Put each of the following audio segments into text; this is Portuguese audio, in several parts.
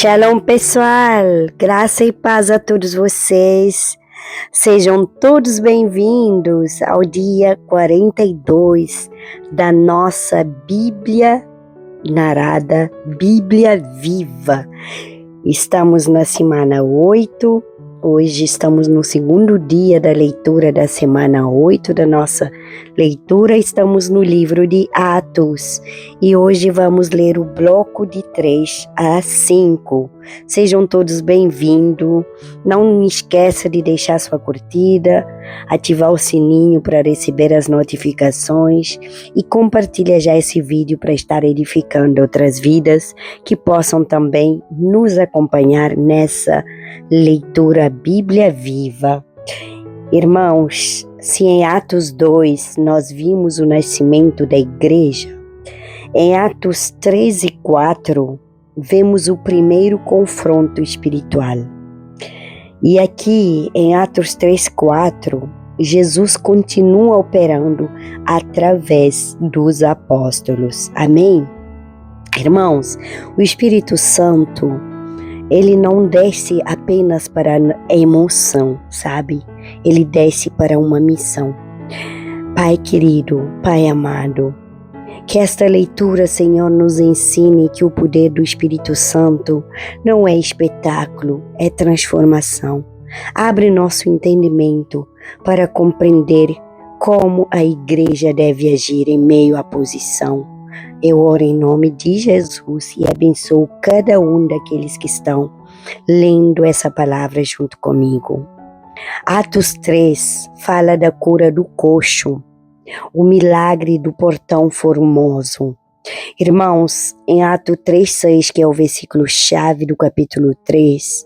Shalom, pessoal! Graça e paz a todos vocês. Sejam todos bem-vindos ao dia 42 da nossa Bíblia narrada, Bíblia viva. Estamos na semana 8. Hoje estamos no segundo dia da leitura da semana 8 da nossa leitura. Estamos no livro de Atos e hoje vamos ler o bloco de 3 a 5. Sejam todos bem-vindos. Não esqueça de deixar sua curtida, ativar o sininho para receber as notificações e compartilha já esse vídeo para estar edificando outras vidas que possam também nos acompanhar nessa leitura Bíblia viva. Irmãos, se em Atos 2 nós vimos o nascimento da igreja, em Atos 3 e 4 vemos o primeiro confronto espiritual. E aqui em Atos 3, 4, Jesus continua operando através dos apóstolos. Amém? Irmãos, o Espírito Santo, ele não desce apenas para a emoção, sabe? Ele desce para uma missão. Pai querido, Pai amado, que esta leitura, Senhor, nos ensine que o poder do Espírito Santo não é espetáculo, é transformação. Abre nosso entendimento para compreender como a igreja deve agir em meio à posição. Eu oro em nome de Jesus e abençoo cada um daqueles que estão lendo essa palavra junto comigo. Atos 3 fala da cura do coxo, o milagre do portão formoso. Irmãos, em Atos 3:6, que é o versículo chave do capítulo 3,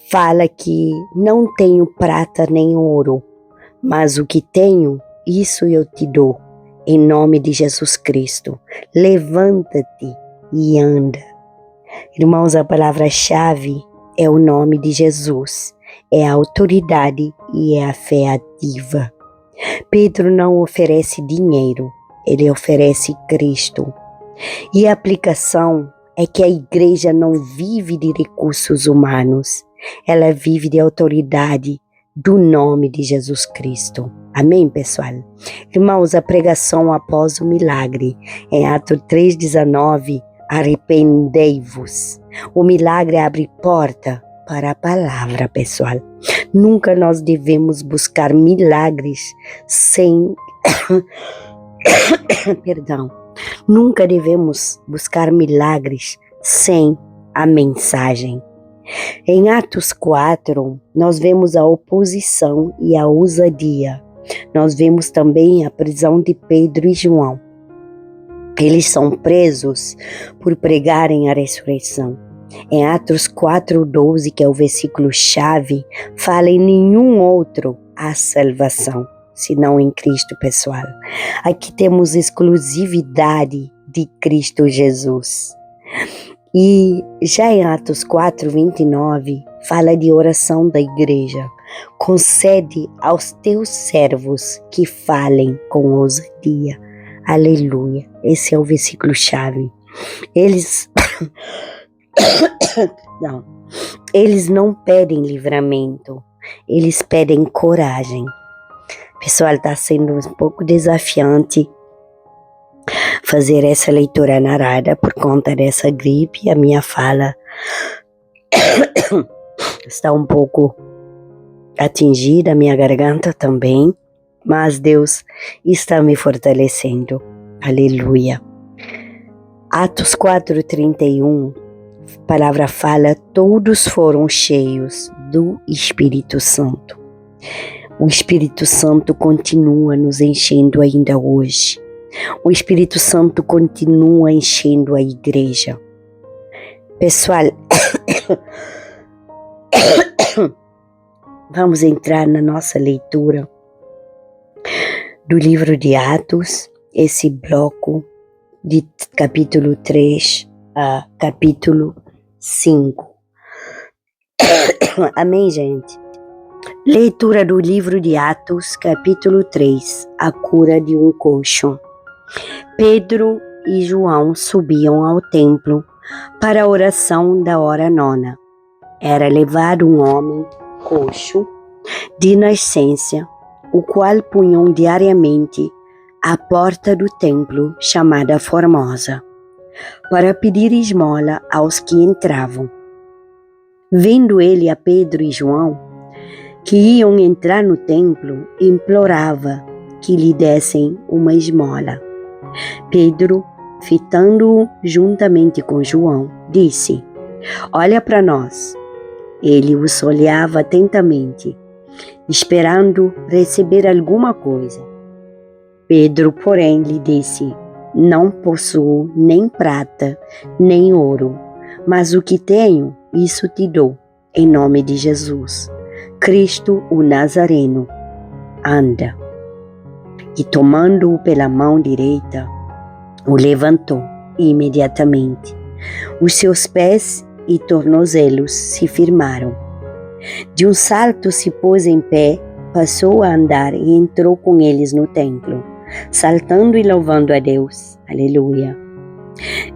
fala que não tenho prata nem ouro, mas o que tenho, isso eu te dou. Em nome de Jesus Cristo, levanta-te e anda. Irmãos, a palavra-chave é o nome de Jesus, é a autoridade e é a fé ativa. Pedro não oferece dinheiro, ele oferece Cristo. E a aplicação é que a igreja não vive de recursos humanos, ela vive de autoridade do nome de Jesus Cristo. Amém, pessoal? Irmãos, a pregação após o milagre, em Atos 3:19, arrependei-vos. O milagre abre porta para a palavra, pessoal. Nunca nós devemos buscar milagres sem... Perdão. Nunca devemos buscar milagres sem a mensagem. Em Atos 4, nós vemos a oposição e a ousadia. Nós vemos também a prisão de Pedro e João. Eles são presos por pregarem a ressurreição. Em Atos 4:12, que é o versículo chave, fala em nenhum outro há salvação, senão em Cristo, pessoal. Aqui temos exclusividade de Cristo Jesus. E já em Atos 4:29, fala de oração da igreja. Concede aos teus servos que falem com ousadia. Aleluia. Esse é o versículo chave. Eles não pedem livramento, eles pedem coragem. Pessoal, está sendo um pouco desafiante fazer essa leitura narrada por conta dessa gripe. A minha fala está um pouco atingida, a minha garganta também, mas Deus está me fortalecendo. Aleluia. Atos 4:31, a palavra fala: todos foram cheios do Espírito Santo. O Espírito Santo continua nos enchendo ainda hoje. O Espírito Santo continua enchendo a igreja. Pessoal, vamos entrar na nossa leitura do livro de Atos, esse bloco de capítulo 3 a capítulo 5. Amém, gente? Leitura do livro de Atos, capítulo 3, a cura de um coxo. Pedro e João subiam ao templo para a oração da hora nona. Era levado um homem coxo de nascença, o qual punham diariamente à porta do templo chamada Formosa, para pedir esmola aos que entravam. Vendo ele a Pedro e João, que iam entrar no templo, implorava que lhe dessem uma esmola. Pedro, fitando-o juntamente com João, disse: Olha para nós. Ele os olhava atentamente, esperando receber alguma coisa. Pedro, porém, lhe disse: Não possuo nem prata, nem ouro, mas o que tenho, isso te dou, em nome de Jesus, Cristo o Nazareno. Anda. E tomando-o pela mão direita, o levantou imediatamente. Os seus pés e tornozelos se firmaram. De um salto se pôs em pé, passou a andar e entrou com eles no templo, saltando e louvando a Deus. Aleluia.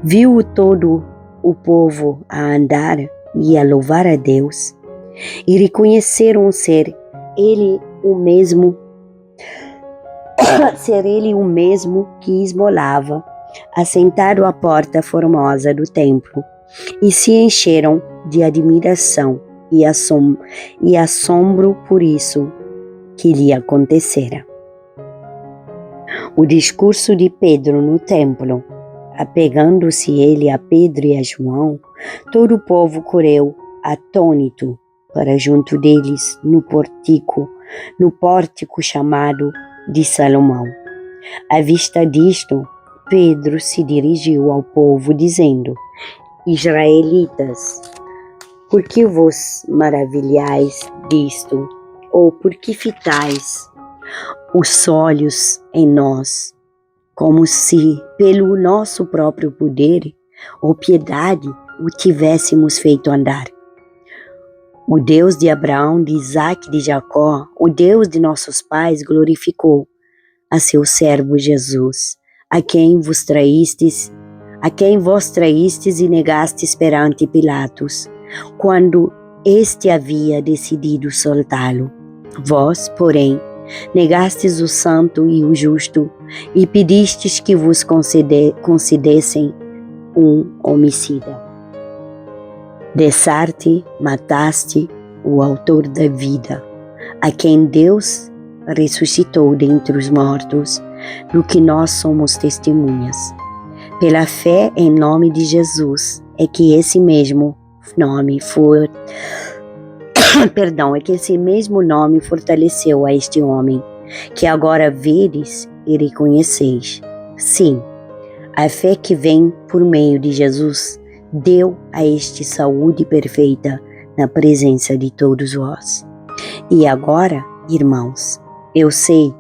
Viu todo o povo a andar e a louvar a Deus, e reconheceram ser ele o mesmo que esmolava, assentado à porta formosa do templo, e se encheram de admiração e assombro por isso que lhe acontecera. O discurso de Pedro no templo. Apegando-se ele a Pedro e a João, todo o povo correu atônito para junto deles no pórtico chamado de Salomão. À vista disto, Pedro se dirigiu ao povo dizendo: Israelitas, por que vos maravilhais disto? Ou por que fitais os olhos em nós, como se pelo nosso próprio poder ou piedade o tivéssemos feito andar? O Deus de Abraão, de Isaque e de Jacó, o Deus de nossos pais, glorificou a seu servo Jesus, a quem vos traístes e negastes perante Pilatos, quando este havia decidido soltá-lo. Vós, porém, negastes o santo e o justo, e pedistes que vos concedessem um homicida. Dessarte, mataste o autor da vida, a quem Deus ressuscitou dentre os mortos, do que nós somos testemunhas. Pela fé em nome de Jesus é que esse mesmo nome fortaleceu a este homem, que agora vedes e reconheceis. Sim, a fé que vem por meio de Jesus deu a este saúde perfeita na presença de todos vós. E agora, irmãos, eu sei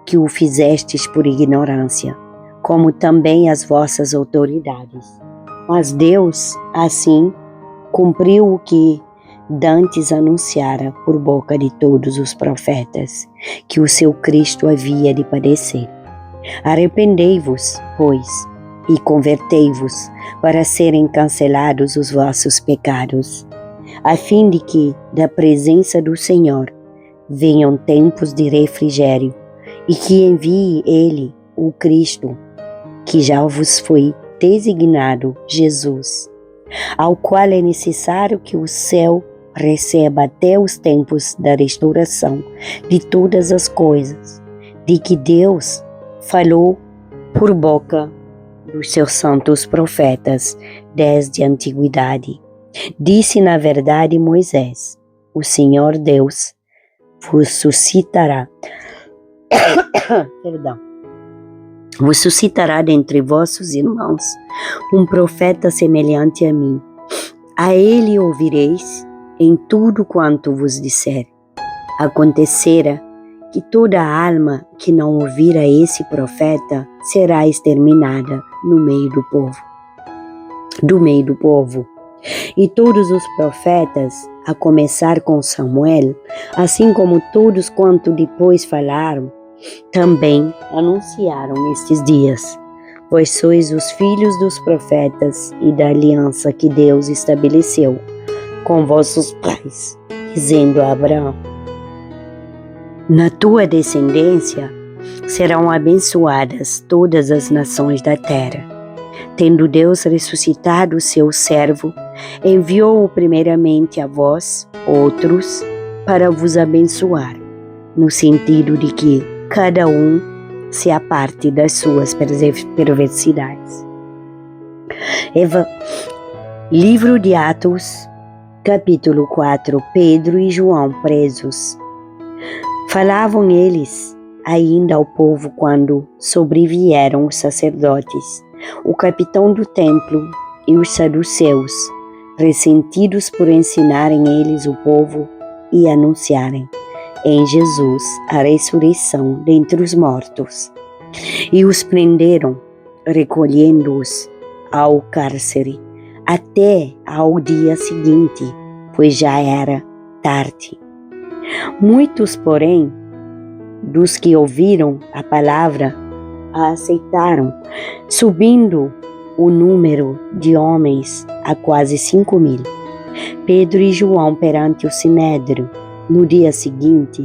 que o fizestes por ignorância, como também as vossas autoridades. Mas Deus, assim, cumpriu o que dantes anunciara por boca de todos os profetas, que o seu Cristo havia de padecer. Arrependei-vos, pois, e convertei-vos, para serem cancelados os vossos pecados, a fim de que, da presença do Senhor, venham tempos de refrigério, e que envie Ele, o Cristo, que já vos foi designado, Jesus, ao qual é necessário que o céu receba até os tempos da restauração de todas as coisas, de que Deus falou por boca dos seus santos profetas desde a antiguidade. Disse na verdade Moisés: o Senhor Deus vos suscitará vos suscitará dentre vossos irmãos um profeta semelhante a mim. A ele ouvireis em tudo quanto vos disser. Acontecerá que toda alma que não ouvir a esse profeta será exterminada no meio do povo. E todos os profetas, a começar com Samuel, assim como todos quanto depois falaram, também anunciaram estes dias. Vós sois os filhos dos profetas e da aliança que Deus estabeleceu com vossos pais, dizendo a Abraão: na tua descendência serão abençoadas todas as nações da terra. Tendo Deus ressuscitado o seu servo, enviou-o primeiramente a vós, outros, para vos abençoar, no sentido de que cada um se aparte das suas perversidades. Livro de Atos, capítulo 4. Pedro e João presos. Falavam eles ainda ao povo quando sobrevieram os sacerdotes, o capitão do templo e os saduceus, ressentidos por ensinarem eles o povo e anunciarem em Jesus a ressurreição dentre os mortos. E os prenderam, recolhendo-os ao cárcere, até ao dia seguinte, pois já era tarde. Muitos, porém, dos que ouviram a palavra, a aceitaram, subindo o número de homens a quase 5.000. Pedro e João perante o Sinédrio. No dia seguinte,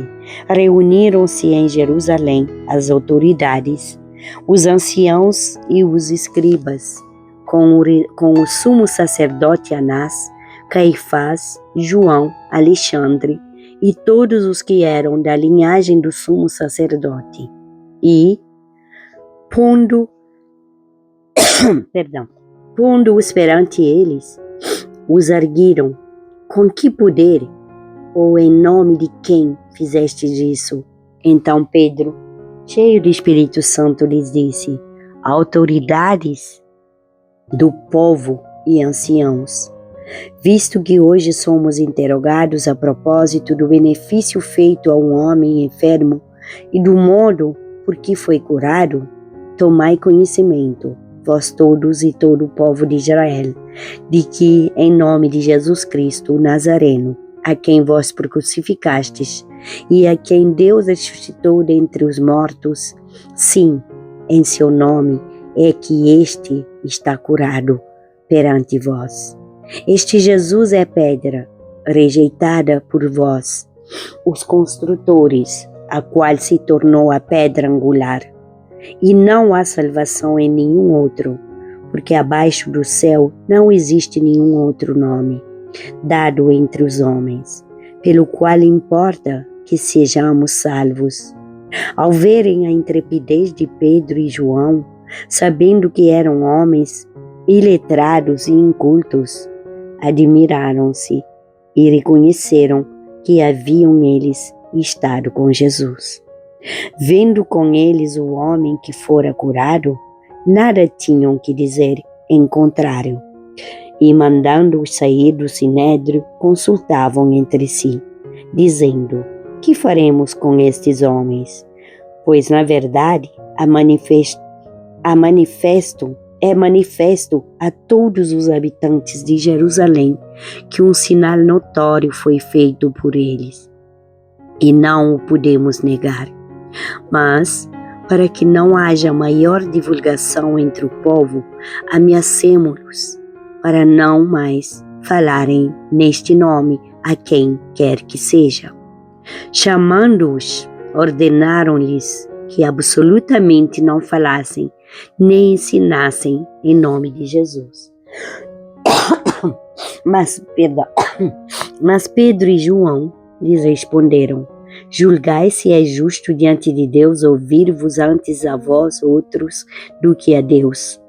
reuniram-se em Jerusalém as autoridades, os anciãos e os escribas, com o sumo sacerdote Anás, Caifás, João, Alexandre e todos os que eram da linhagem do sumo sacerdote. E, pondo-os perante eles, os arguiram: com que poder ou em nome de quem fizestes isso? Então Pedro, cheio de Espírito Santo, lhes disse: autoridades do povo e anciãos, visto que hoje somos interrogados a propósito do benefício feito a um homem enfermo e do modo por que foi curado, tomai conhecimento, vós todos e todo o povo de Israel, de que, em nome de Jesus Cristo, o Nazareno, a quem vós crucificastes e a quem Deus ressuscitou dentre os mortos, sim, em seu nome é que este está curado perante vós. Este Jesus é pedra, rejeitada por vós, os construtores, a qual se tornou a pedra angular. E não há salvação em nenhum outro, porque abaixo do céu não existe nenhum outro nome dado entre os homens, pelo qual importa que sejamos salvos. Ao verem a intrepidez de Pedro e João, sabendo que eram homens iletrados e incultos, admiraram-se e reconheceram que haviam eles estado com Jesus. Vendo com eles o homem que fora curado, nada tinham que dizer em contrário. E mandando-os sair do sinédrio, consultavam entre si, dizendo: que faremos com estes homens? Pois, na verdade, é manifesto a todos os habitantes de Jerusalém que um sinal notório foi feito por eles, e não o podemos negar. Mas, para que não haja maior divulgação entre o povo, ameacemo-los, para não mais falarem neste nome a quem quer que seja. Chamando-os, ordenaram-lhes que absolutamente não falassem nem ensinassem em nome de Jesus. Mas Pedro e João lhes responderam: julgai se é justo diante de Deus ouvir-vos antes a vós outros do que a Deus.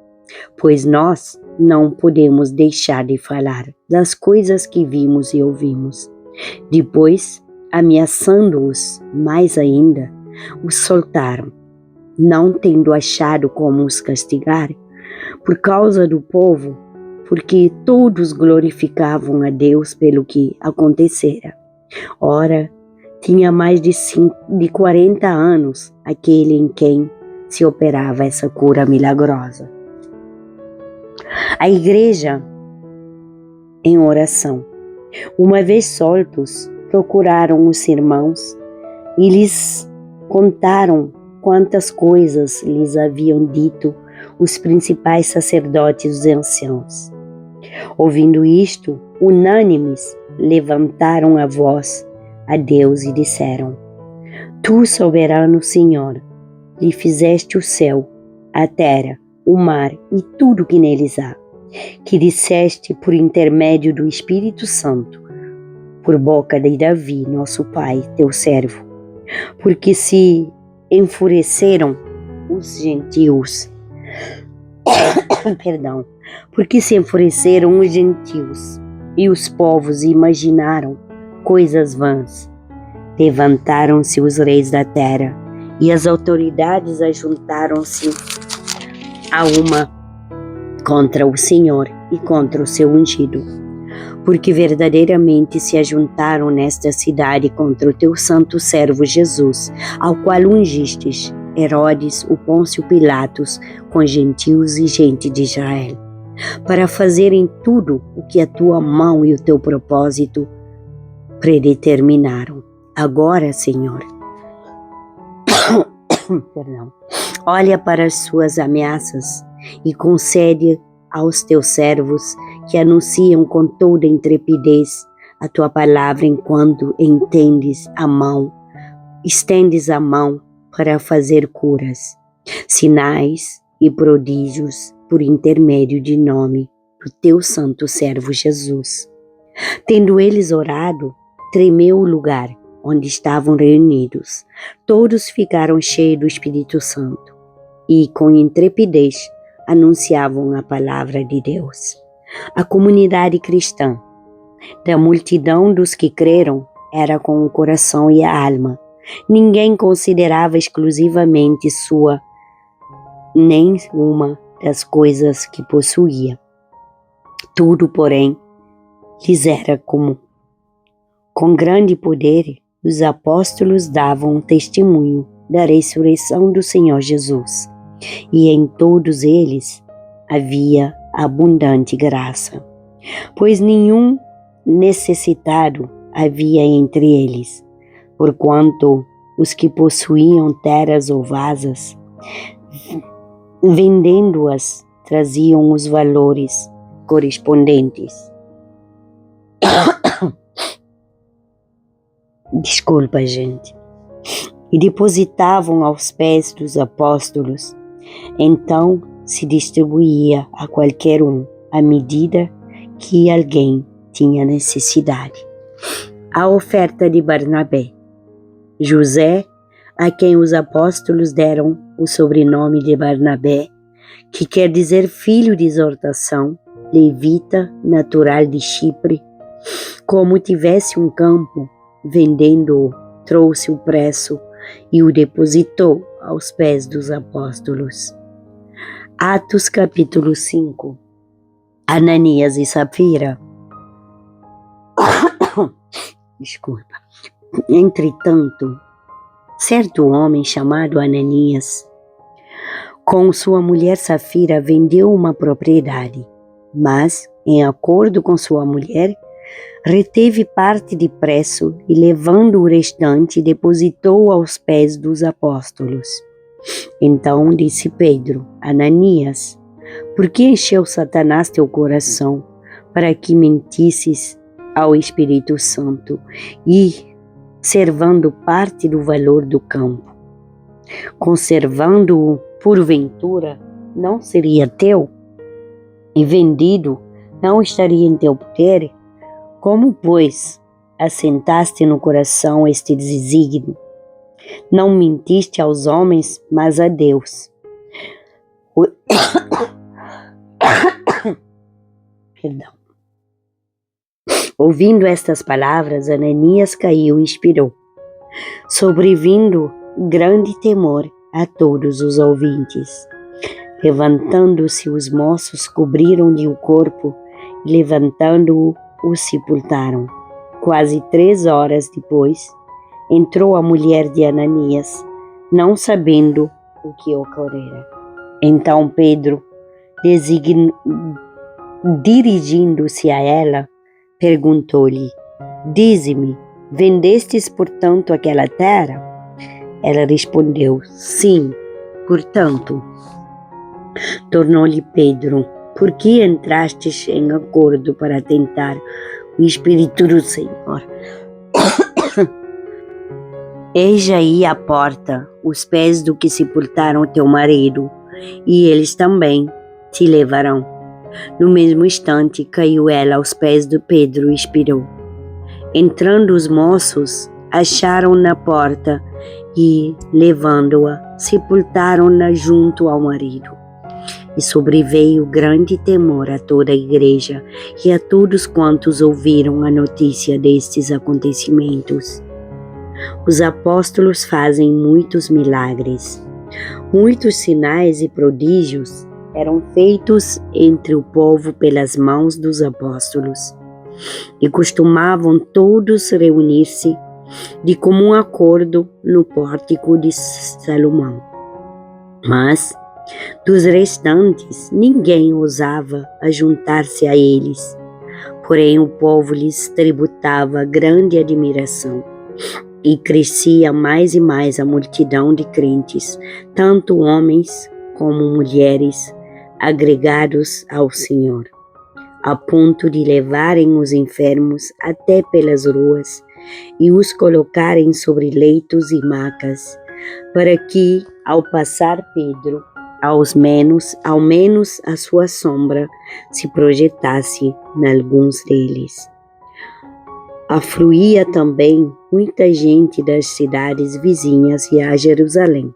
Pois nós não podemos deixar de falar das coisas que vimos e ouvimos. Depois, ameaçando-os mais ainda, os soltaram, não tendo achado como os castigar, por causa do povo, porque todos glorificavam a Deus pelo que acontecera. Ora, tinha mais de 40 anos aquele em quem se operava essa cura milagrosa. A igreja em oração. Uma vez soltos, procuraram os irmãos e lhes contaram quantas coisas lhes haviam dito os principais sacerdotes e os anciãos. Ouvindo isto, unânimes, levantaram a voz a Deus e disseram: Tu, soberano Senhor, lhe fizeste o céu, a terra, o mar e tudo que neles há, que disseste por intermédio do Espírito Santo, por boca de Davi, nosso pai, teu servo, porque se enfureceram os gentios, porque se enfureceram os gentios e os povos imaginaram coisas vãs. Levantaram-se os reis da terra e as autoridades ajuntaram-se a uma contra o Senhor e contra o seu ungido, porque verdadeiramente se ajuntaram nesta cidade contra o teu santo servo Jesus, ao qual ungistes, Herodes, o Pôncio Pilatos, com gentios e gente de Israel, para fazerem tudo o que a tua mão e o teu propósito predeterminaram. Agora, Senhor, olha para as suas ameaças e concede aos teus servos que anunciam com toda intrepidez a tua palavra enquanto estendes a mão para fazer curas, sinais e prodígios por intermédio de nome do teu santo servo Jesus. Tendo eles orado, tremeu o lugar onde estavam reunidos. Todos ficaram cheios do Espírito Santo e, com intrepidez, anunciavam a palavra de Deus. A comunidade cristã, da multidão dos que creram, era com o coração e a alma. Ninguém considerava exclusivamente sua nem uma das coisas que possuía. Tudo, porém, lhes era comum. Com grande poder, os apóstolos davam testemunho da ressurreição do Senhor Jesus, e em todos eles havia abundante graça, pois nenhum necessitado havia entre eles, porquanto os que possuíam terras ou vasas, vendendo-as, traziam os valores correspondentes. Desculpa, gente. E depositavam aos pés dos apóstolos. Então se distribuía a qualquer um à medida que alguém tinha necessidade. A oferta de Barnabé. José, a quem os apóstolos deram o sobrenome de Barnabé, que quer dizer filho de exortação, levita, natural de Chipre, como tivesse um campo, vendendo-o, trouxe o preço e o depositou aos pés dos apóstolos. Atos capítulo 5. Ananias e Safira. Desculpa. Entretanto, certo homem chamado Ananias, com sua mulher Safira, vendeu uma propriedade, mas, em acordo com sua mulher, reteve parte de preço e, levando o restante, depositou aos pés dos apóstolos. Então disse Pedro: Ananias, por que encheu Satanás teu coração para que mentisses ao Espírito Santo e, servando parte do valor do campo, conservando-o, porventura, não seria teu? E vendido, não estaria em teu poder? Como, pois, assentaste no coração este desígnio? Não mentiste aos homens, mas a Deus. Perdão. Ouvindo estas palavras, Ananias caiu e expirou, sobrevindo grande temor a todos os ouvintes. Levantando-se os moços, cobriram-lhe o corpo e, levantando-o, o sepultaram. Quase 3 horas depois, entrou a mulher de Ananias, não sabendo o que ocorrera. Então Pedro, dirigindo-se a ela, perguntou-lhe: Dize-me, vendestes portanto aquela terra? Ela respondeu: Sim, portanto, Tornou-lhe Pedro: por que entrastes em acordo para tentar o Espírito do Senhor? Eis aí à porta os pés do que sepultaram teu marido, e eles também te levarão. No mesmo instante caiu ela aos pés de Pedro e expirou. Entrando os moços, acharam na porta e, levando-a, sepultaram-na junto ao marido. E sobreveio grande temor a toda a igreja e a todos quantos ouviram a notícia destes acontecimentos. Os apóstolos fazem muitos milagres. Muitos sinais e prodígios eram feitos entre o povo pelas mãos dos apóstolos. E costumavam todos reunir-se de comum acordo no pórtico de Salomão. Mas, dos restantes, ninguém ousava ajuntar-se a eles. Porém, o povo lhes tributava grande admiração. E crescia mais e mais a multidão de crentes, tanto homens como mulheres, agregados ao Senhor, a ponto de levarem os enfermos até pelas ruas e os colocarem sobre leitos e macas, para que, ao passar Pedro, ao menos a sua sombra se projetasse em alguns deles. Afluía também muita gente das cidades vizinhas e a Jerusalém,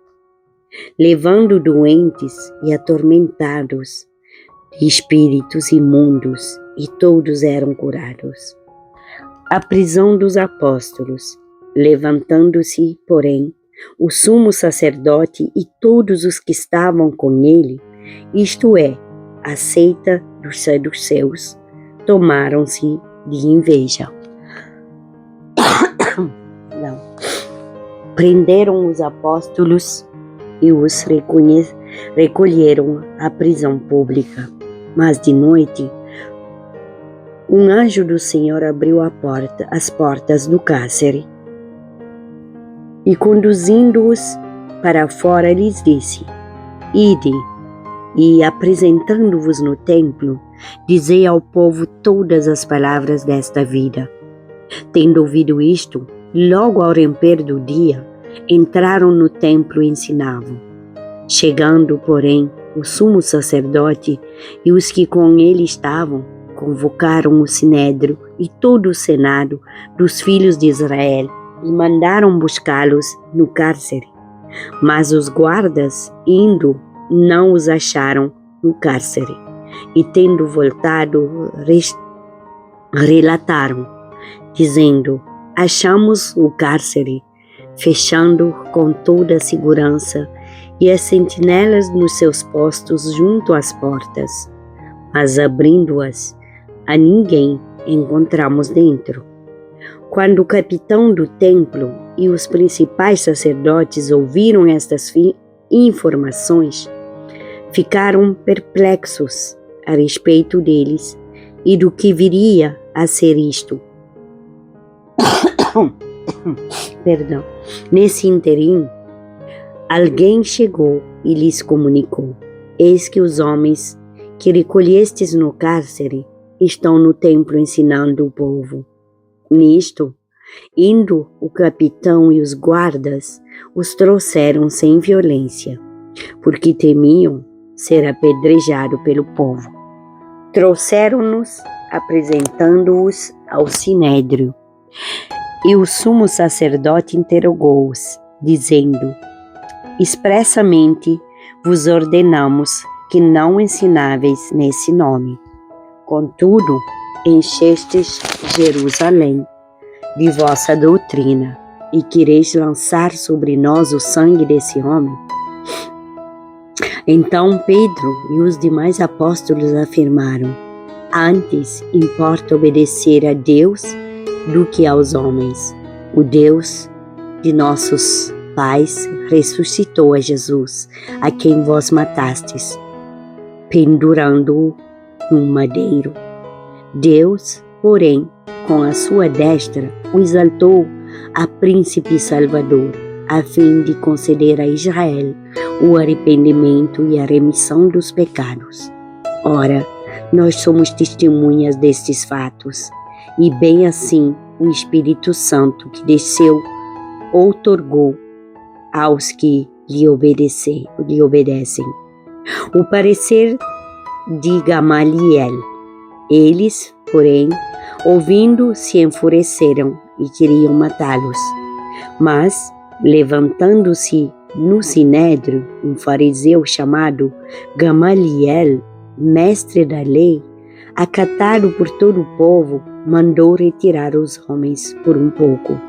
levando doentes e atormentados de espíritos imundos, e todos eram curados. A prisão dos apóstolos, levantando-se, porém, o sumo sacerdote e todos os que estavam com ele, isto é, a seita dos saduceus, tomaram-se de inveja. Prenderam os apóstolos e os recolheram à prisão pública. Mas de noite, um anjo do Senhor abriu as portas do cárcere e, conduzindo-os para fora, lhes disse: ide, e apresentando-vos no templo, dizei ao povo todas as palavras desta vida. Tendo ouvido isto, logo ao romper do dia, entraram no templo e ensinavam. Chegando, porém, o sumo sacerdote e os que com ele estavam, convocaram o sinédrio e todo o senado dos filhos de Israel e mandaram buscá-los no cárcere. Mas os guardas, indo, não os acharam no cárcere. E tendo voltado, relataram, dizendo: achamos o cárcere, fechando com toda a segurança, e as sentinelas nos seus postos junto às portas. Mas abrindo-as, a ninguém encontramos dentro. Quando o capitão do templo e os principais sacerdotes ouviram estas informações, ficaram perplexos a respeito deles e do que viria a ser isto. Perdão. Nesse interim, alguém chegou e lhes comunicou: eis que os homens que recolhestes no cárcere estão no templo ensinando o povo. Nisto, indo o capitão e os guardas, os trouxeram sem violência, porque temiam ser apedrejado pelo povo. Trouxeram-nos, apresentando-os ao sinédrio. E o sumo sacerdote interrogou-os, dizendo: expressamente vos ordenamos que não ensináveis nesse nome. Contudo, enchestes Jerusalém de vossa doutrina, e quereis lançar sobre nós o sangue desse homem? Então Pedro e os demais apóstolos afirmaram: antes importa obedecer a Deus do que aos homens. O Deus de nossos pais ressuscitou a Jesus, a quem vós matastes, pendurando-o num madeiro. Deus, porém, com a sua destra, o exaltou a príncipe salvador, a fim de conceder a Israel o arrependimento e a remissão dos pecados. Ora, nós somos testemunhas destes fatos, e bem assim o Espírito Santo que desceu outorgou aos que lhe obedecem. O parecer de Gamaliel. Eles, porém, ouvindo, se enfureceram e queriam matá-los. Mas, levantando-se no sinédrio, um fariseu chamado Gamaliel, mestre da lei, acatado por todo o povo, mandou retirar os homens por um pouco.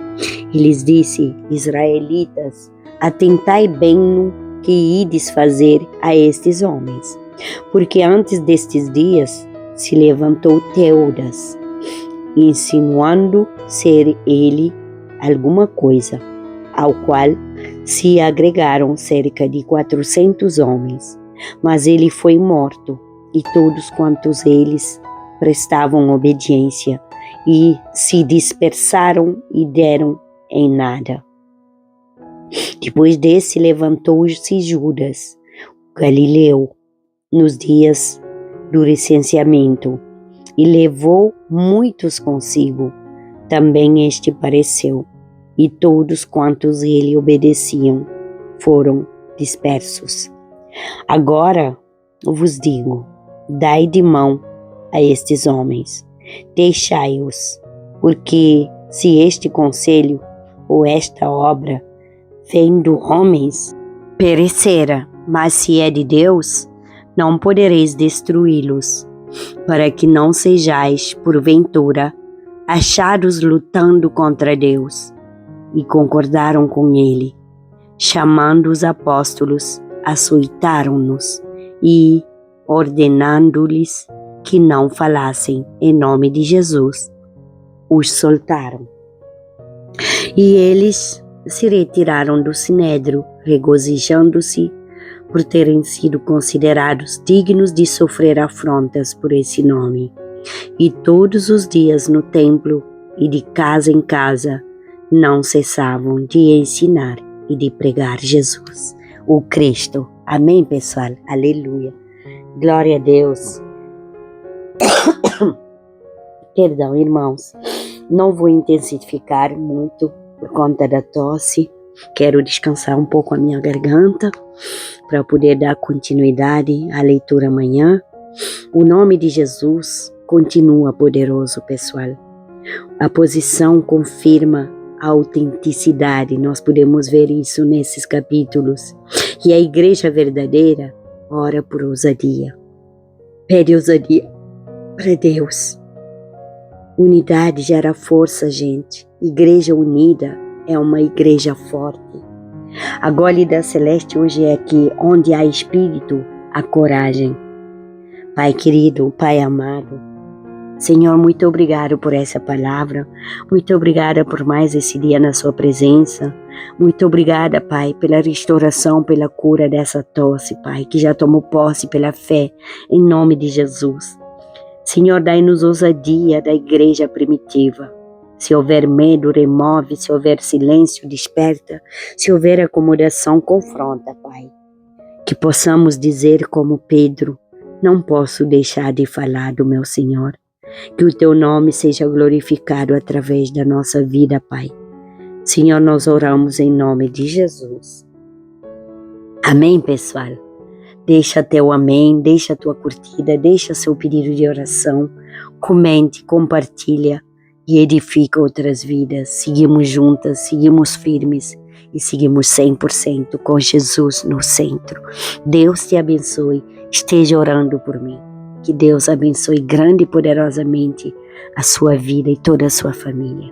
E lhes disse: Israelitas, atentai bem no que ides fazer a estes homens, porque antes destes dias se levantou Teudas, insinuando ser ele alguma coisa, ao qual se agregaram cerca de 400 homens, mas ele foi morto, e todos quantos eles prestavam obediência, e se dispersaram e deram em nada. Depois desse levantou-se Judas, Galileu, nos dias do recenseamento, e levou muitos consigo. Também este pareceu, e todos quantos ele obedeciam foram dispersos. Agora vos digo, dai de mão a estes homens, deixai-os, porque se este conselho ou esta obra vem dos homens, perecerá, mas se é de Deus, não podereis destruí-los, para que não sejais, porventura, achados lutando contra Deus. E concordaram com ele. Chamando os apóstolos, açoitaram-nos e, ordenando-lhes que não falassem em nome de Jesus, os soltaram. E eles se retiraram do sinédrio, regozijando-se por terem sido considerados dignos de sofrer afrontas por esse nome. E todos os dias no templo e de casa em casa não cessavam de ensinar e de pregar Jesus, o Cristo. Amém, pessoal? Aleluia. Glória a Deus. Perdão, irmãos. Não vou intensificar muito por conta da tosse. Quero descansar um pouco a minha garganta para poder dar continuidade à leitura amanhã. O nome de Jesus continua poderoso, pessoal. A posição confirma a autenticidade. Nós podemos ver isso nesses capítulos. E a igreja verdadeira ora por ousadia. Pede ousadia para Deus. Unidade gera força, gente. Igreja unida é uma igreja forte. A Gólida Celeste hoje é que onde há espírito, há coragem. Pai querido, Pai amado, Senhor, muito obrigado por essa palavra. Muito obrigada por mais esse dia na sua presença. Muito obrigada, Pai, pela restauração, pela cura dessa tosse, Pai, que já tomou posse pela fé, em nome de Jesus. Senhor, dai-nos ousadia da igreja primitiva. Se houver medo, remove. Se houver silêncio, desperta. Se houver acomodação, confronta, Pai. Que possamos dizer como Pedro, não posso deixar de falar do meu Senhor. Que o teu nome seja glorificado através da nossa vida, Pai. Senhor, nós oramos em nome de Jesus. Amém, pessoal? Deixa teu amém, deixa tua curtida, deixa seu pedido de oração, comente, compartilha e edifica outras vidas. Seguimos juntas, seguimos firmes e seguimos 100% com Jesus no centro. Deus te abençoe, esteja orando por mim. Que Deus abençoe grande e poderosamente a sua vida e toda a sua família.